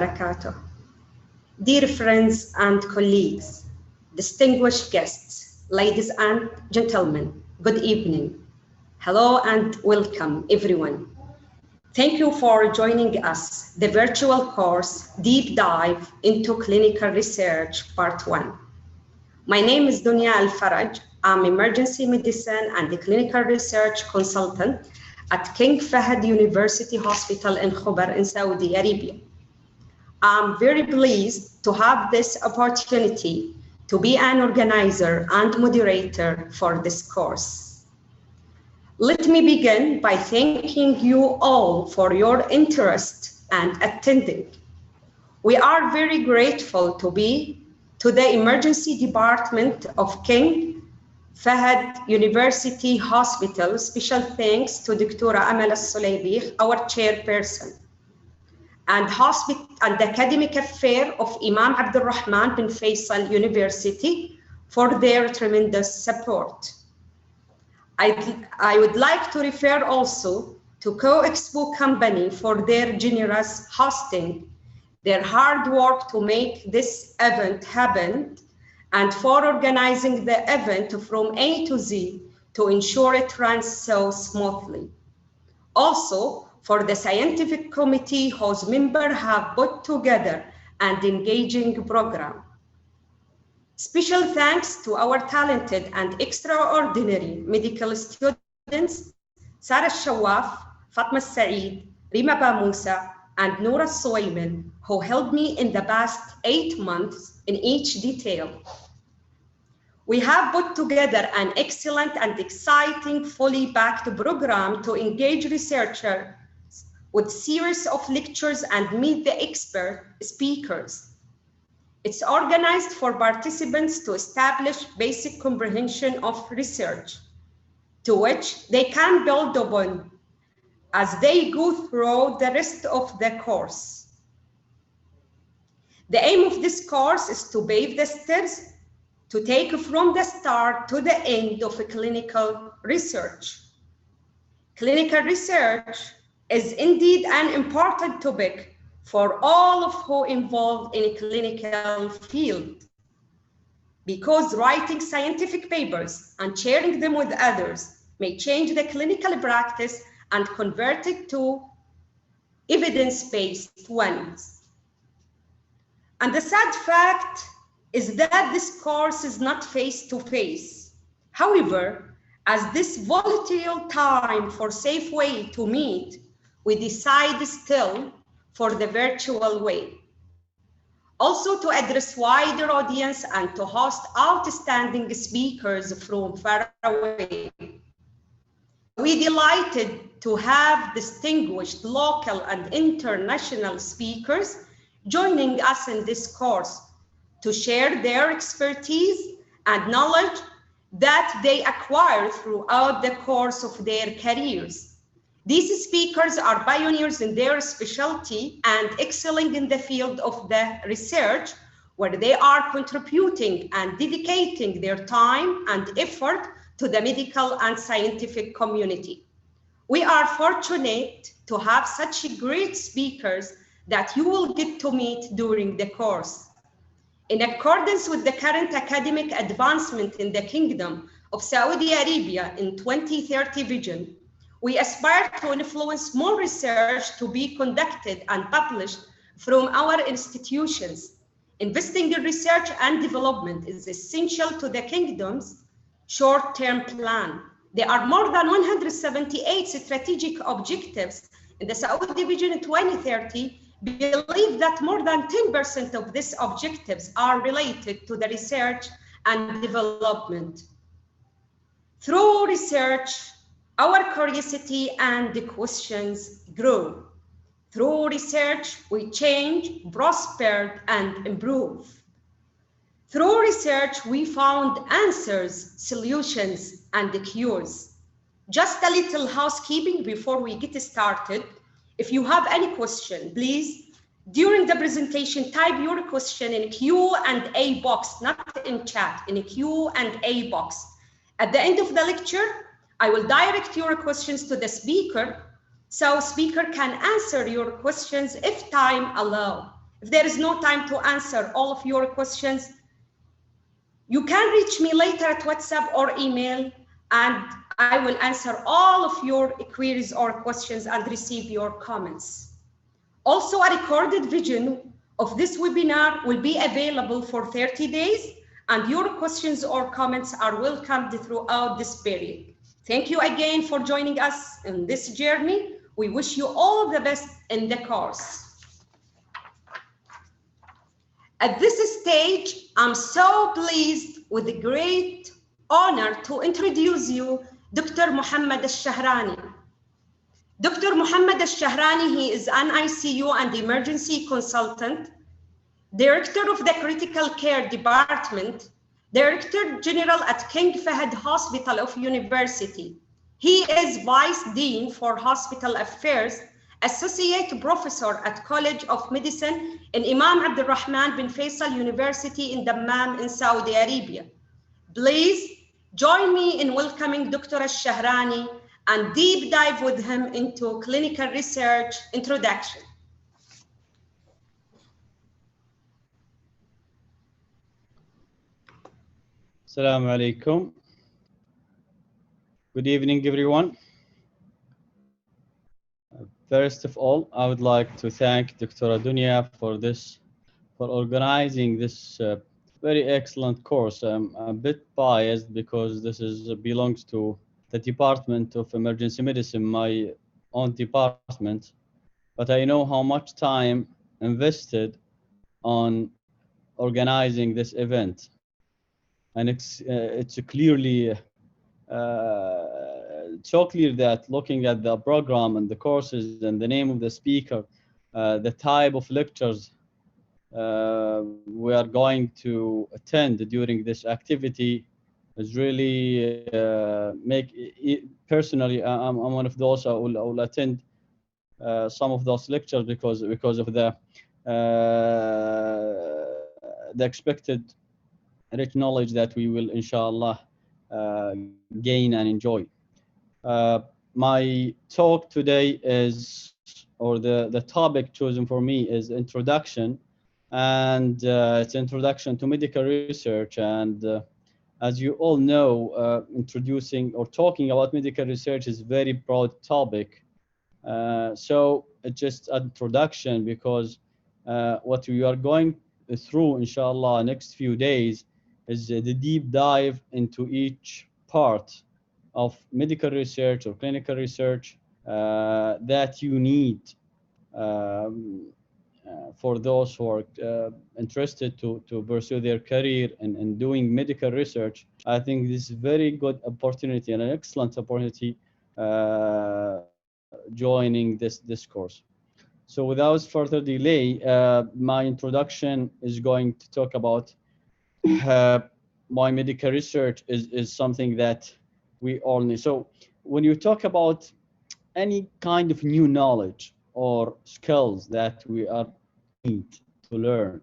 وبركاته. Dear friends and colleagues, distinguished guests, ladies and gentlemen, good evening. Hello and welcome everyone. Thank you for joining us, the virtual course Deep Dive into Clinical Research Part 1. My name is Dunya Al-Faraj. I'm emergency medicine and the clinical research consultant at King Fahd University Hospital in Khobar in Saudi Arabia. I'm very pleased to have this opportunity to be an organizer and moderator for this course. Let me begin by thanking you all for your interest and attending. We are very grateful to be to the emergency department of King Fahd University Hospital. Special thanks to Dr. Amal Al-Sulaybikh, our chairperson, and the Academic Affair of Imam Abdul Rahman bin Faisal University for their tremendous support. I would like to refer also to Co-Expo Company for their generous hosting, their hard work to make this event happen, and for organizing the event from A to Z to ensure it runs so smoothly. Also, for the scientific committee whose members have put together an engaging program. Special thanks to our talented and extraordinary medical students, Sarah Shawaf, Fatma Saeed, Rima Bamusa, and Noura Suwayman, who helped me in the past 8 months in each detail. We have put together an excellent and exciting, fully packed program to engage researchers with series of lectures and meet the expert speakers. It's organized for participants to establish basic comprehension of research, to which they can build upon as they go through the rest of the course. The aim of this course is to pave the steps to take from the start to the end of clinical research. Clinical research is indeed an important topic for all of who involved in a clinical field, because writing scientific papers and sharing them with others may change the clinical practice and convert it to evidence-based ones. And the sad fact is that this course is not face-to-face. However, as this volatile time for safe way to meet, we decide still for the virtual way. Also to address wider audience and to host outstanding speakers from far away. We're delighted to have distinguished local and international speakers joining us in this course to share their expertise and knowledge that they acquire throughout the course of their careers. These speakers are pioneers in their specialty and excelling in the field of the research, where they are contributing and dedicating their time and effort to the medical and scientific community. We are fortunate to have such great speakers that you will get to meet during the course. In accordance with the current academic advancement in the Kingdom of Saudi Arabia in 2030 vision, we aspire to influence more research to be conducted and published from our institutions. Investing in research and development is essential to the Kingdom's short-term plan. There are more than 178 strategic objectives in the Saudi Vision 2030. Believe that more than 10% of these objectives are related to the research and development. Through research, our curiosity and the questions grow. Through research, we change, prosper, and improve. Through research, we found answers, solutions, and cures. Just a little housekeeping before we get started. If you have any question, please, during the presentation, type your question in Q&A box, not in chat, in a Q&A box. At the end of the lecture, I will direct your questions to the speaker, so speaker can answer your questions if time allows. If there is no time to answer all of your questions, you can reach me later at WhatsApp or email, and I will answer all of your queries or questions and receive your comments. Also, a recorded version of this webinar will be available for 30 days, and your questions or comments are welcomed throughout this period. Thank you again for joining us in this journey. We wish you all the best in the course. At this stage, I'm so pleased with the great honor to introduce you Dr. Mohammed Al-Shahrani. Dr. Mohammed Al-Shahrani, he is an ICU and emergency consultant, Director of the Critical Care Department, Director General at King Fahd Hospital of University. He is Vice Dean for Hospital Affairs, Associate Professor at College of Medicine in Imam Abdul Rahman bin Faisal University in Dammam in Saudi Arabia. Please join me in welcoming Dr. Al-Shahrani and deep dive with him into clinical research introduction. Assalamu alaikum. Good evening, everyone. First of all, I would like to thank Dr. Dunya for organizing this very excellent course. I'm a bit biased because this belongs to the Department of Emergency Medicine, my own department, but I know how much time invested on organizing this event, and it's clearly so clear that looking at the program and the courses and the name of the speaker, the type of lectures we are going to attend during this activity is really personally, I'm one of those who will attend some of those lectures because of the expected rich knowledge that we will inshallah gain and enjoy. My talk today is, or the topic chosen for me is introduction, and it's introduction to medical research. And as you all know, introducing or talking about medical research is a very broad topic. So it's just an introduction because what we are going through, inshallah, next few days is the deep dive into each part of medical research or clinical research that you need for those who are interested to pursue their career in doing medical research. I think this is a very good opportunity and an excellent opportunity joining this course. So without further delay, my introduction is going to talk about why medical research is something that we all need. So when you talk about any kind of new knowledge or skills that we are need to learn,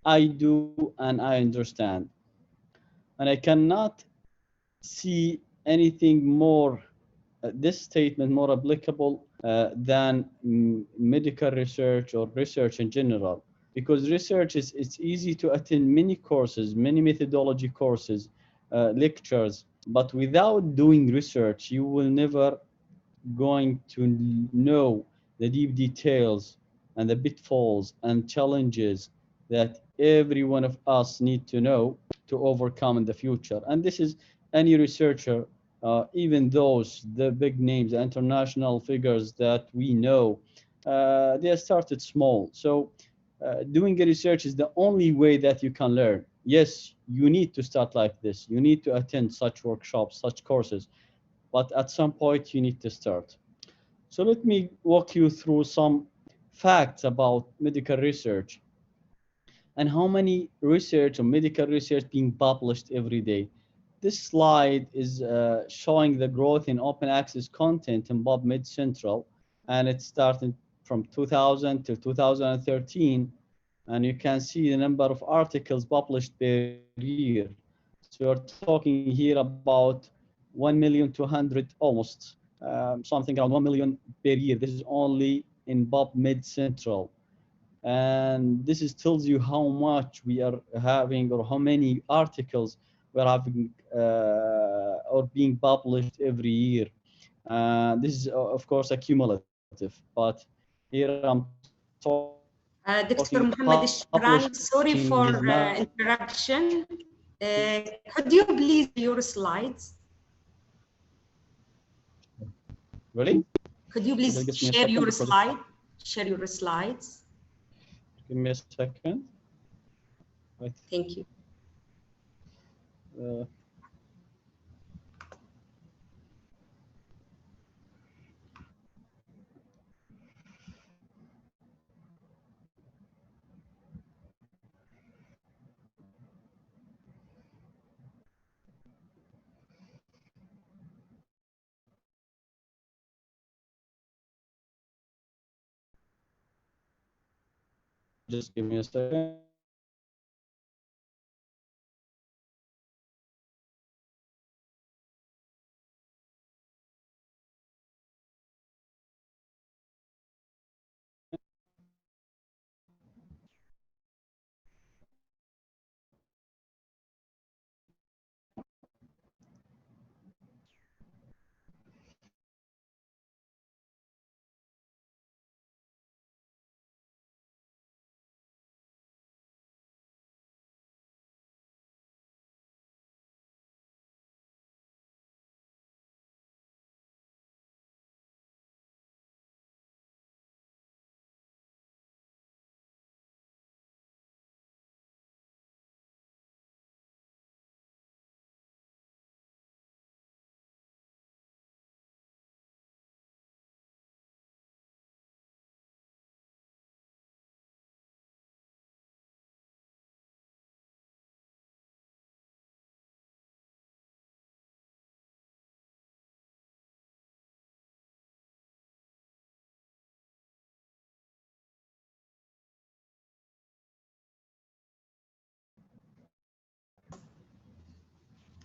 I do and I understand, and I cannot see anything more this statement more applicable than medical research or research in general, because research it's easy to attend many courses, many methodology courses, lectures, but without doing research you will never going to know the deep details and the pitfalls and challenges that every one of us need to know to overcome in the future. And this is any researcher, even the big names, the international figures that we know, they started small. So doing a research is the only way that you can learn. Yes, you need to start like this. You need to attend such workshops, such courses, but at some point you need to start. So let me walk you through some facts about medical research and how many research or medical research being published every day. This slide is showing the growth in open access content in PubMed Central, and it started from 2000 to 2013, and you can see the number of articles published per year. So we're talking here about 1,200,000 almost, something around 1 million per year. This is only in PubMed Central. And this is tells you how much we are having, or how many articles we're having or being published every year. This is of course accumulative, but here I'm talking publishing Dr. is Mohammed not. Al-Shahrani, sorry for interruption. Could you please your slides? Really? Could you please share your slide? Share your slides. Give me a second. Thank you. Just give me a second.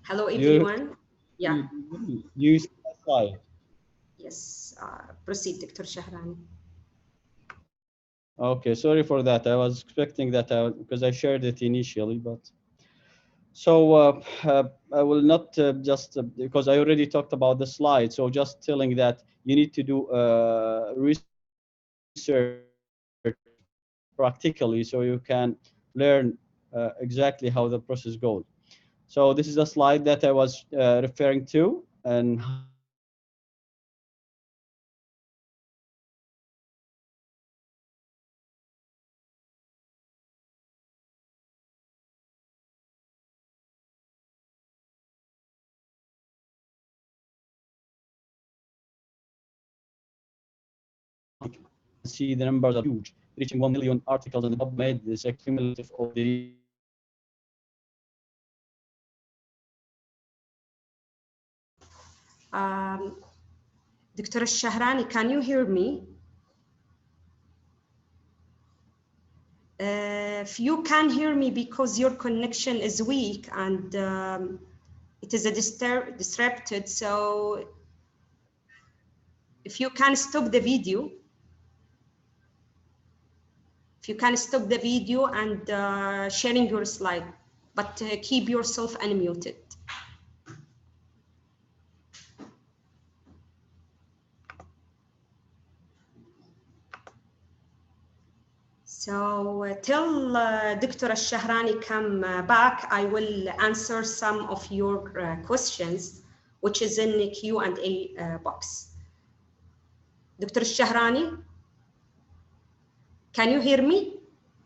Hello, everyone. You see the slide? Yes. Proceed, Dr. Shahrani. Okay, sorry for that. I was expecting that because I shared it initially, but so I will not just because I already talked about the slide. So just telling that you need to do research practically, so you can learn exactly how the process goes. So this is a slide that I was referring to, and how the process goes. See the numbers are huge, reaching 1 million articles on the PubMed. This accumulative of the Dr. Shahrani, can you hear me? If you can hear me because your connection is weak and it is a disrupted, so if you can stop the video, and sharing your slide, but keep yourself unmuted. So till Dr. Al-Shahrani come back, I will answer some of your questions, which is in the Q&A box. Dr. Al-Shahrani, can you hear me?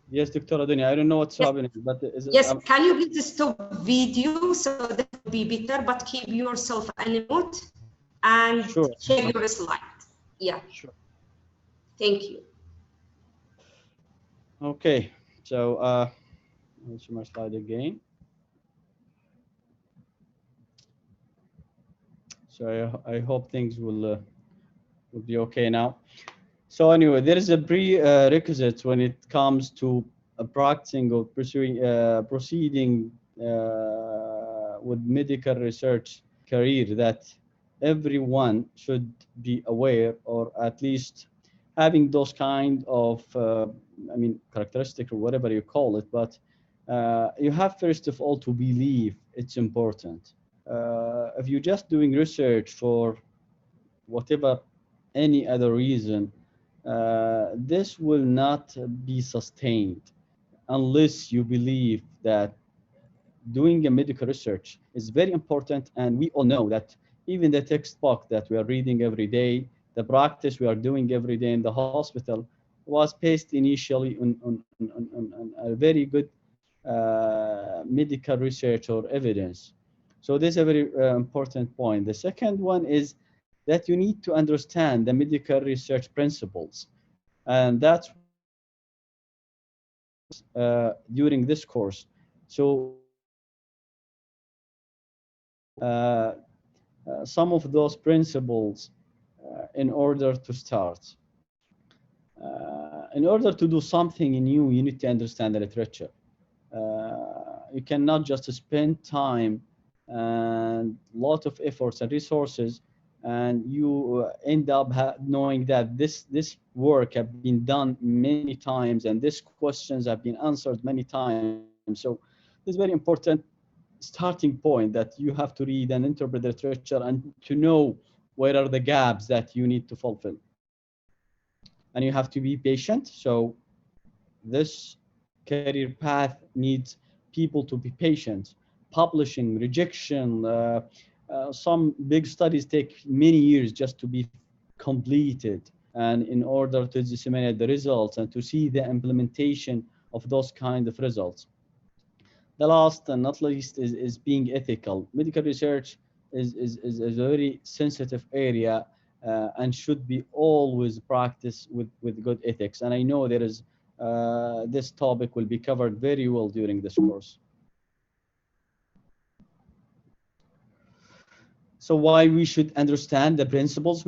Yes, Dr. Adunia, I don't know what's happening, but yes, can you please stop video so that will be better, but keep yourself unmute and share your slide. Yeah. Sure. Thank you. Okay, so let's see my slide again. So I hope things will be okay now. So anyway, there is a prerequisite when it comes to practicing or proceeding with medical research career that everyone should be aware, or at least having those kind of I mean characteristic or whatever you call it. But you have first of all to believe it's important. If you're just doing research for whatever any other reason, this will not be sustained unless you believe that doing a medical research is very important. And we all know that even the textbook that we are reading every day, the practice we are doing every day in the hospital, was based initially on a very good medical research or evidence. So this is a very important point. The second one is that you need to understand the medical research principles, and that's during this course. So some of those principles in order to start. In order to do something new, you need to understand the literature. You cannot just spend time and lot of efforts and resources, and you end up knowing that this work have been done many times and these questions have been answered many times. So this is very important starting point, that you have to read and interpret the literature and to know where are the gaps that you need to fulfill. And you have to be patient. So this career path needs people to be patient. Publishing, rejection, some big studies take many years just to be completed, and in order to disseminate the results and to see the implementation of those kind of results. The last and not least is being ethical. Medical research is a very sensitive area and should be always practiced with good ethics. And I know there is this topic will be covered very well during this course. So why we should understand the principles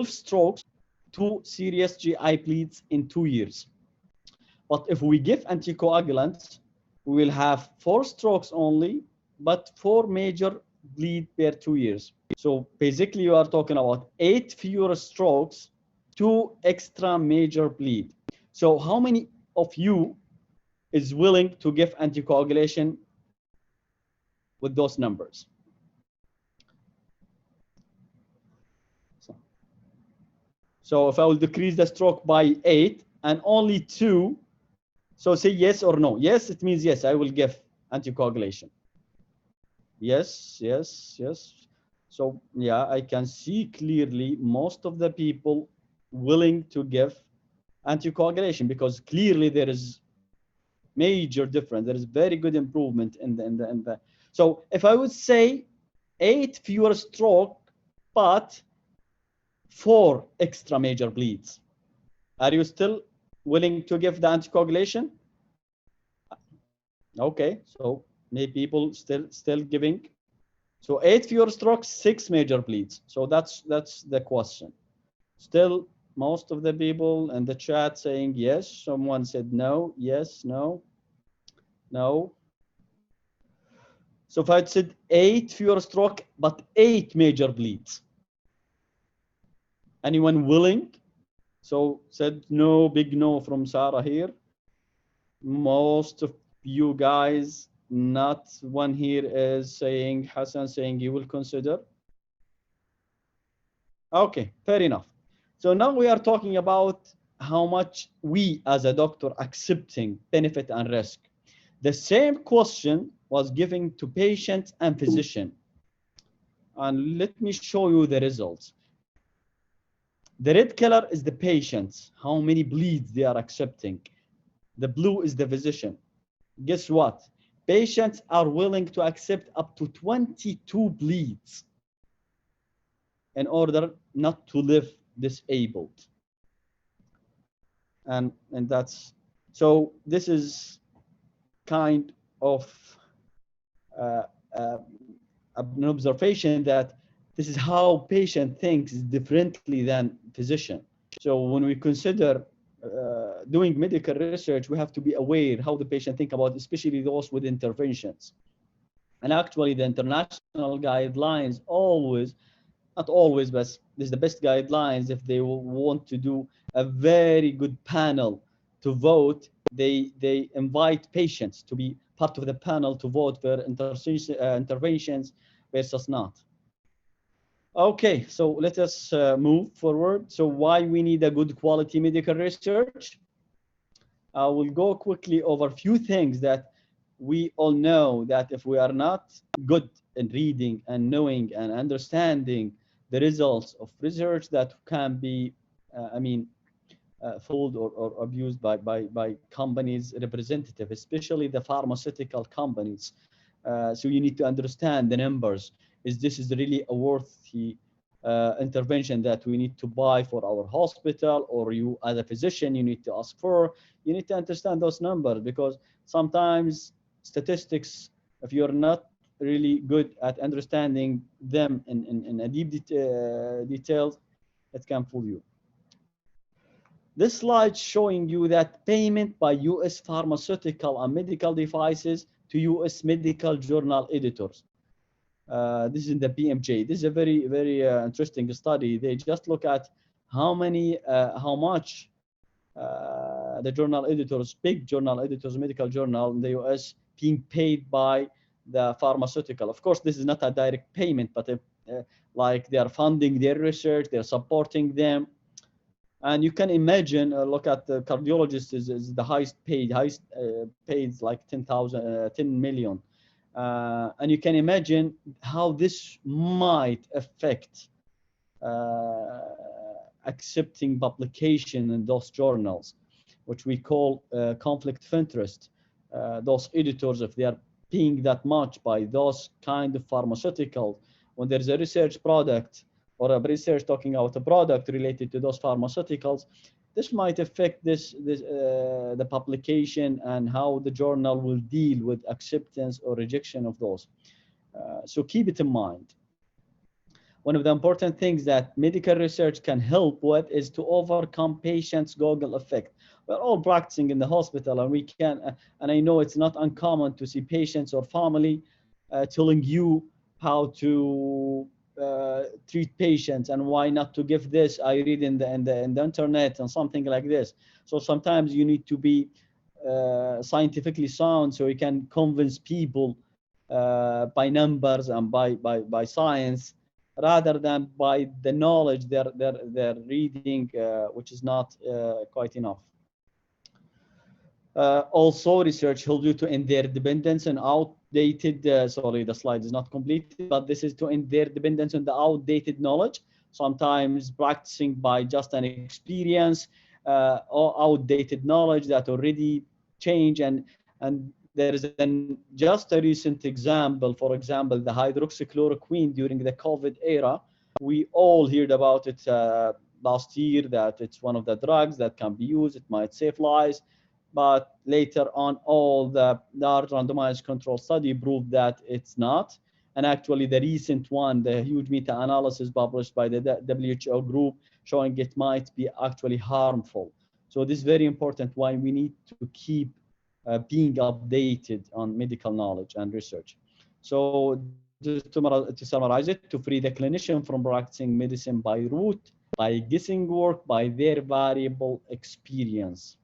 12 strokes, 2 serious GI bleeds in 2 years. But if we give anticoagulants, we will have 4 strokes only, but 4 major bleed per 2 years. So basically you are talking about 8 fewer strokes, 2 extra major bleed. So how many of you is willing to give anticoagulation with those numbers? So if I will decrease the stroke by 8 and only 2, so say yes or no. Yes, it means yes, I will give anticoagulation. Yes, yes, yes. So yeah, I can see clearly most of the people willing to give anticoagulation because clearly there is major difference. There is very good improvement in the. So if I would say 8 fewer stroke, but 4 extra major bleeds, are you still willing to give the anticoagulation? Okay, so maybe people still giving. So 8 fewer strokes, 6 major bleeds. So that's the question. Still, most of the people in the chat saying yes. Someone said no, yes, no, no. So if I said 8 fewer stroke, but 8 major bleeds. Anyone willing? So said no, big no from Sarah here. Most of you guys, not one here is saying, Hassan saying you will consider. Okay, fair enough. So now we are talking about how much we as a doctor accepting benefit and risk. The same question was given to patient and physician. And let me show you the results. The red color is the patients, how many bleeds they are accepting. The blue is the physician. Guess what? Patients are willing to accept up to 22 bleeds in order not to live disabled. And that's, so this is kind of an observation that this is how patient thinks differently than physician. So when we consider doing medical research, we have to be aware how the patient think about, especially those with interventions. And actually the international guidelines always, not always, but this is the best guidelines. If they want to do a very good panel to vote, they invite patients to be part of the panel to vote for interventions versus not. Okay, so let us move forward. So why we need a good quality medical research? I will go quickly over a few things that we all know, that if we are not good in reading and knowing and understanding the results of research, that can be, fooled or abused by companies' representative, especially the pharmaceutical companies. So you need to understand the numbers. This is really a worthy intervention that we need to buy for our hospital, or you as a physician, you need to ask for. You need to understand those numbers, because sometimes statistics, if you're not really good at understanding them in a deep details, it can fool you. This slide showing you that payment by US pharmaceutical and medical devices to US medical journal editors. This is in the BMJ. This is a very, very interesting study. They just look at how much the journal editors, big journal editors, medical journal in the US, being paid by the pharmaceutical. Of course, this is not a direct payment, but like they are funding their research, they're supporting them. And you can imagine, look at the cardiologist is the highest paid like 10 million. And you can imagine how this might affect accepting publication in those journals, which we call conflict of interest. Those editors, if they are paying that much by those kind of pharmaceuticals, when there's a research product or a research talking about a product related to those pharmaceuticals, this might affect the publication and how the journal will deal with acceptance or rejection of those. So keep it in mind. one of the important things that medical research can help with is to overcome patients' goggle effect. We're all practicing in the hospital, and we can, and I know it's not uncommon to see patients or family telling you how to treat patients and why not to give this. I read in the internet and something like this. So sometimes you need to be scientifically sound so you can convince people by numbers and by science rather than by the knowledge they're reading, which is not quite enough. Also, research helps you to end their dependence on outdated, sorry, the slide is not completed, but this is to end their dependence on the outdated knowledge, sometimes practicing by just an experience or outdated knowledge that already changed. And there is just a recent example, for example, the hydroxychloroquine during the COVID era. We all heard about it last year, that it's one of the drugs that can be used, it might save lives. But later on, all the large randomized control study proved that it's not. And actually, the recent one, the huge meta-analysis published by the WHO group, showing it might be actually harmful. So this is very important, why we need to keep being updated on medical knowledge and research. So to summarize it, to free the clinician from practicing medicine by rote, by guessing work, by their variable experience.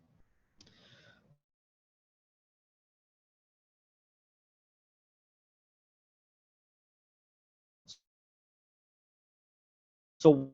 So